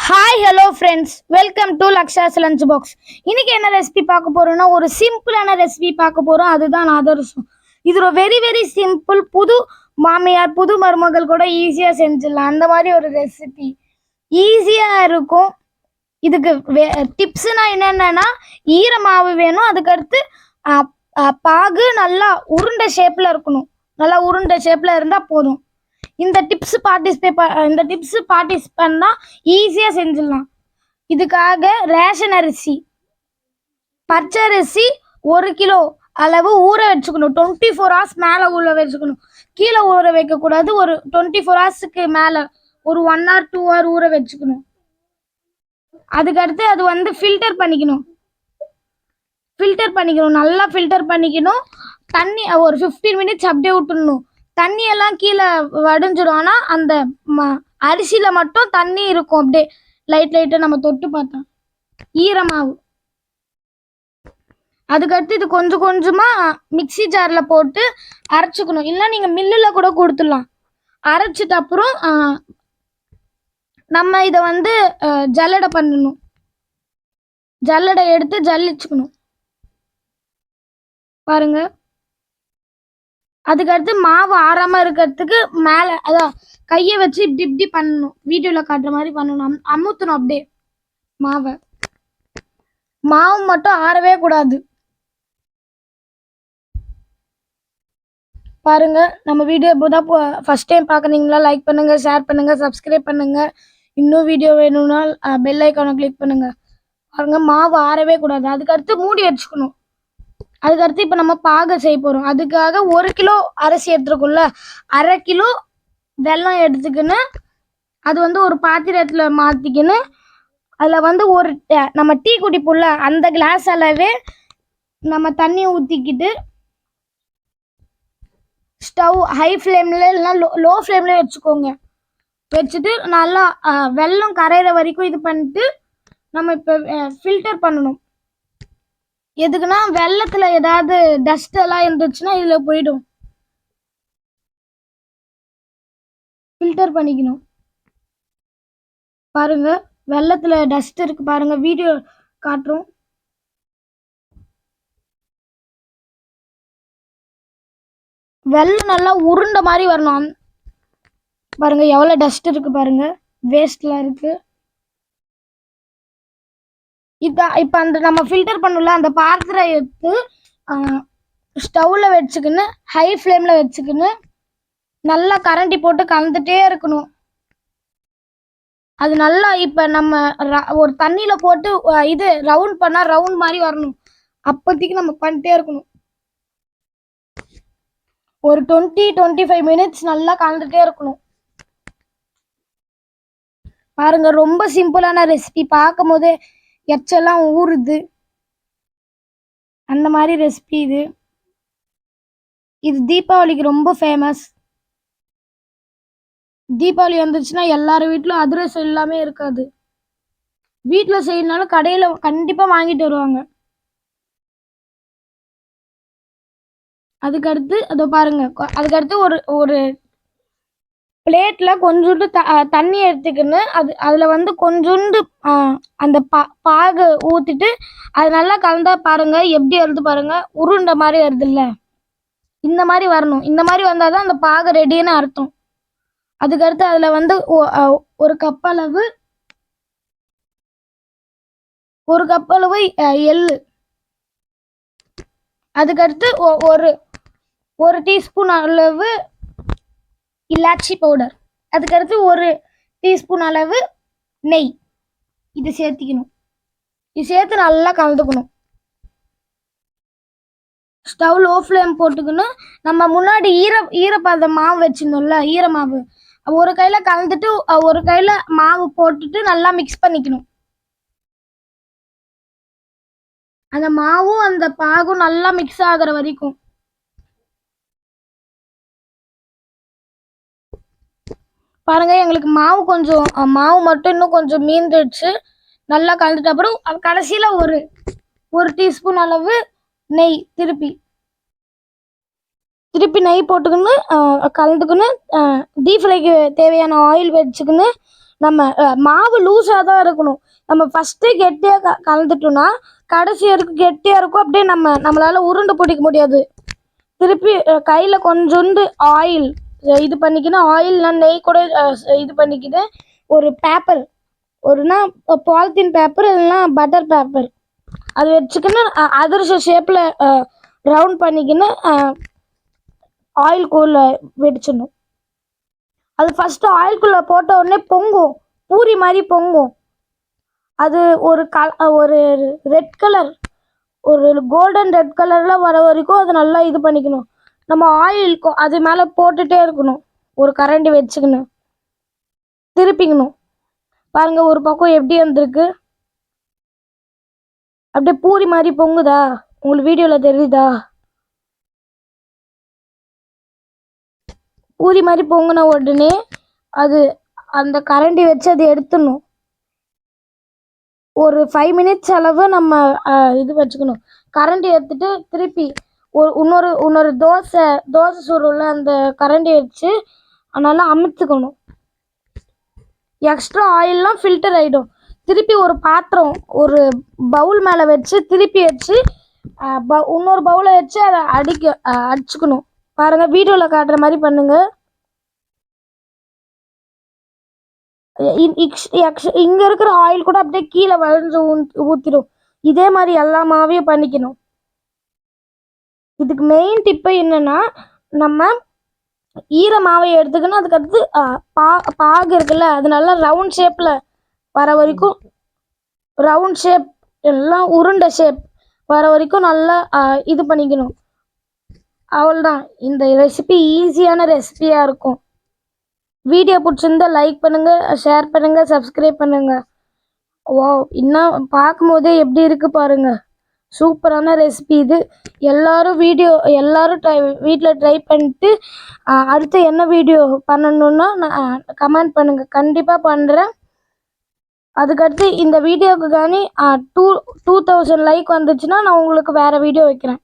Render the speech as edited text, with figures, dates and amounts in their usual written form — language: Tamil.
Hi hello friends, welcome to Laksha's lunch box. இன்னைக்கு என்ன ரெசிபி பார்க்க போறோம்னா, ஒரு சிம்பிளான ரெசிபி பார்க்க போறோம். அதுதான் அதிரசம். இது ஒரு வெரி வெரி சிம்பிள். புது மாமியார் புது மருமகள் கூட ஈஸியாக செஞ்சிடலாம். அந்த மாதிரி ஒரு ரெசிபி ஈஸியாக இருக்கும். இதுக்கு டிப்ஸ்னா என்னென்னா, ஈர மாவு வேணும். அதுக்கடுத்து பாகு நல்லா உருண்டை ஷேப்பில் இருக்கணும். நல்லா உருண்டை ஷேப்பில் இருந்தால் போதும். இந்த டிப்ஸ் பார்ட்டிசிபேட் பண்ணா ஈஸியா செஞ்சிடலாம். இதுக்காக ரேஷன் அரிசி, பச்சை அரிசி 1 கிலோ அளவு ஊற வச்சுக்கணும். 24 hours மேலே ஊற வச்சுக்கணும். கீழே ஊற வைக்கக்கூடாது. ஒரு 24 hours மேலே ஒரு 1 or 2 hour ஊற வச்சுக்கணும். அதுக்கடுத்து அது ஃபில்டர் பண்ணிக்கணும். நல்லா ஃபில்டர் பண்ணிக்கணும். தண்ணி ஒரு 15 minutes அப்படியே விட்டுடணும். தண்ணியெல்லாம் கீழே வடிஞ்சிடும். ஆனால் அந்த அரிசியில் மட்டும் தண்ணி இருக்கும். அப்படியே லைட்டாக நம்ம தொட்டு பார்த்தோம் ஈரமாவு. அதுக்கடுத்து இது கொஞ்சம் கொஞ்சமாக மிக்சி ஜாரில் போட்டு அரைச்சிக்கணும். இல்லை நீங்கள் மில்லில் கூட கொடுத்துடலாம். அரைச்சிட்டு அப்புறம் நம்ம இதை ஜல்லடை பண்ணணும். ஜல்லடை எடுத்து ஜல்லிச்சுக்கணும். பாருங்க. அதுக்கடுத்து மாவு ஆறாமல் இருக்கிறதுக்கு மேலே அதான் கையை வச்சு இப்படி பண்ணணும். வீடியோவில் காட்டுற மாதிரி பண்ணணும். அமுத்தணும் அப்படியே மாவு மட்டும் ஆறவே கூடாது. பாருங்க, நம்ம வீடியோ இப்போதான் ஃபர்ஸ்ட் டைம் பார்க்குறீங்களா? லைக் பண்ணுங்க, ஷேர் பண்ணுங்க, சப்ஸ்கிரைப் பண்ணுங்க. இன்னும் வீடியோ வேணும்னா பெல் ஐக்கானை கிளிக் பண்ணுங்க. பாருங்க, மாவு ஆறவே கூடாது. அதுக்கடுத்து மூடி வச்சுக்கணும். அதுக்கடுத்து இப்போ நம்ம பாகு செய்ய போகிறோம். அதுக்காக 1 கிலோ அரிசி எடுத்துருக்கோம்ல, 1/2 கிலோ வெல்லம் எடுத்துக்கின்னு அது ஒரு பாத்திரத்தில் மாற்றிக்கின்னு அதில் ஒரு நம்ம டீ குடிப்போம்ல, அந்த கிளாஸ் அளவே நம்ம தண்ணி ஊற்றிக்கிட்டு ஸ்டவ் ஹை ஃப்ளேமில் இல்லைனா லோ ஃப்ளேம்லேயே வச்சுக்கோங்க. வச்சுட்டு நல்லா வெல்லம் கரையிற வரைக்கும் இது பண்ணிட்டு நம்ம இப்போ ஃபில்டர் பண்ணணும். எதுக்குன்னா வெள்ளத்தில் ஏதாவது டஸ்ட் எல்லாம் இருந்துச்சுன்னா இதில் போயிடும். ஃபில்டர் பண்ணிக்கணும். பாருங்க, வெள்ளத்தில் டஸ்ட் இருக்கு பாருங்க. வீடியோ காட்டுறோம். வெள்ளம் நல்லா உருண்டை மாதிரி வரணும். பாருங்க எவ்வளோ டஸ்ட் இருக்கு பாருங்க, வேஸ்ட்லாம் இருக்கு. இப்போ நம்ம ஃபில்டர் பண்ணல அந்த பாத்திரம் எடுத்து ஸ்டவ்வில் வச்சுக்கின்னு ஹை ஃப்ளேமில் வச்சுக்கின்னு நல்லா கரண்டி போட்டு கலந்துட்டே இருக்கணும். அது நல்லா இப்போ நம்ம ஒரு தண்ணியில் போட்டு இது ரவுண்ட் பண்ணால் ரவுண்ட் மாதிரி வரணும். அப்போதைக்கு நம்ம பண்ணிட்டே இருக்கணும். ஒரு 20-25 minutes நல்லா கலந்துட்டே இருக்கணும். பாருங்க, ரொம்ப சிம்பிளான ரெசிபி. பார்க்கும் போதே எச்செல்லாம் ஊறுது. அந்த மாதிரி ரெசிபி இது தீபாவளிக்கு ரொம்ப ஃபேமஸ். தீபாவளி வந்துச்சுன்னா எல்லார் வீட்டிலும் அதிரசம் எல்லாமே இருக்காது. வீட்டில் செய்யறதுனால கடையில் கண்டிப்பாக வாங்கிட்டு வருவாங்க. அதுக்கடுத்து அதை பாருங்க. அதுக்கடுத்து ஒரு பிளேட்டில் கொஞ்சோண்டு தண்ணி எடுத்துக்கின்னு அதில் கொஞ்சோண்டு அந்த பாகு ஊற்றிட்டு அது நல்லா கலந்தா பாருங்க எப்படி வருது பாருங்க. உருண்டை மாதிரி வருது இல்லை? இந்த மாதிரி வரணும். இந்த மாதிரி வந்தால் தான் அந்த பாகு ரெடின்னு அர்த்தம். அதுக்கடுத்து அதில் ஒரு கப் அளவு எள்ளு. அதுக்கடுத்து ஒரு டீஸ்பூன் அளவு இலாச்சி பவுடர். அதுக்கடுத்து 1 டீஸ்பூன் அளவு நெய். இது சேர்த்திக்கணும். இது சேர்த்து நல்லா கலந்துக்கணும். ஸ்டவ் லோ ஃப்ளேம் போட்டுக்கணும். நம்ம முன்னாடி ஈரப்பத மாவு வச்சிருந்தோம்ல, ஈரமாவு ஒரு கையில் கலந்துட்டு ஒரு கையில் மாவு போட்டுட்டு நல்லா மிக்ஸ் பண்ணிக்கணும். அந்த மாவும் அந்த பாகும் நல்லா மிக்ஸ் ஆகிற வரைக்கும். பாருங்க, எங்களுக்கு மாவு மட்டும் இன்னும் கொஞ்சம் மீந்துடுச்சு. நல்லா கலந்துட்ட அப்புறம் கடைசியில் ஒரு டீஸ்பூன் அளவு நெய் திருப்பி நெய் போட்டுக்கின்னு கலந்துக்கின்னு டீப் ஃப்ரைக்கு தேவையான ஆயில் வச்சுக்கின்னு நம்ம மாவு லூஸாக தான் இருக்கணும். நம்ம ஃபஸ்ட்டே கெட்டியாக கலந்துட்டோம்னா கடைசி வரைக்கும் கெட்டியாக இருக்கும். அப்படியே நம்மளால் உருண்டை பிடிக்க முடியாது. திருப்பி கையில் கொஞ்சோண்டு ஆயில் இது பண்ணிக்கின்னு, ஆயில்னா நெய் கூட இது பண்ணிக்கிட்டு, ஒரு பேப்பர் ஒருனா பாலித்தீன் பேப்பர் இல்லைன்னா பட்டர் பேப்பர் அது வச்சுக்கின்னு அதிரசம் ஷேப்பில் ரவுண்ட் பண்ணிக்கின்னு ஆயில்குள்ளே வெடிச்சிடணும். அது ஃபஸ்ட்டு ஆயில்குள்ளே போட்ட உடனே பொங்கும், பூரி மாதிரி பொங்கும். அது ஒரு ரெட் கலர், ஒரு கோல்டன் ரெட் கலரில் வர வரைக்கும் அது நல்லா இது பண்ணிக்கணும். நம்ம ஆயில் அது மேலே போட்டுகிட்டே இருக்கணும். ஒரு கரண்டி வச்சுக்கின்னு திருப்பிக்கணும். பாருங்கள் ஒரு பக்கம் எப்படி வந்திருக்கு, அப்படியே பூரி மாதிரி பொங்குதா? உங்களுக்கு வீடியோவில் தெரியுதா? பூரி மாதிரி பொங்கின உடனே அது அந்த கரண்டி வச்சு அது எடுத்துடணும். ஒரு 5 மினிட்ஸ் அளவு நம்ம இது வச்சுக்கணும். கரண்டி எடுத்துட்டு திருப்பி இன்னொரு தோசை சுருள அந்த கரண்டி வச்சு நல்லா அமுத்துக்கணும். எக்ஸ்ட்ரா ஆயில்லாம் ஃபில்டர் ஆகிடும். திருப்பி ஒரு பாத்திரம் ஒரு பவுல் மேலே வச்சு திருப்பி வச்சு இன்னொரு பவுலை வச்சு அதை அடிச்சுக்கணும். பாருங்கள் வீடியோவில் காட்டுற மாதிரி பண்ணுங்கள். இங்கே இருக்கிற ஆயில் கூட அப்படியே கீழே வளைஞ்சு ஊற்றிடும். இதே மாதிரி எல்லா மாவையும் பண்ணிக்கணும். இதுக்கு மெயின் டிப்பு என்னென்னா, நம்ம ஈர மாவை எடுத்துக்கணும். அதுக்கடுத்து பாகு இருக்குல்ல, அது நல்லா ரவுண்ட் ஷேப்பில் வர வரைக்கும், ரவுண்ட் ஷேப் எல்லாம் உருண்டை ஷேப் வர வரைக்கும் நல்லா இது பண்ணிக்கணும். அவ்வளோதான். இந்த ரெசிபி ஈஸியான ரெசிபியாக இருக்கும். வீடியோ பிடிச்சிருந்தா லைக் பண்ணுங்கள், ஷேர் பண்ணுங்கள், சப்ஸ்கிரைப் பண்ணுங்கள். இன்னும் பார்க்கும்போதே எப்படி இருக்குது பாருங்கள். சூப்பரான ரெசிபி இது. எல்லாரும் வீட்டில் ட்ரை பண்ணிட்டு அடுத்து என்ன வீடியோ பண்ணணுன்னா கமெண்ட் பண்ணுங்கள். கண்டிப்பாக பண்ணுறேன். அதுக்கடுத்து இந்த வீடியோவுக்கு 2000 லைக் வந்துச்சுன்னா நான் உங்களுக்கு வேறு வீடியோ வைக்கிறேன்.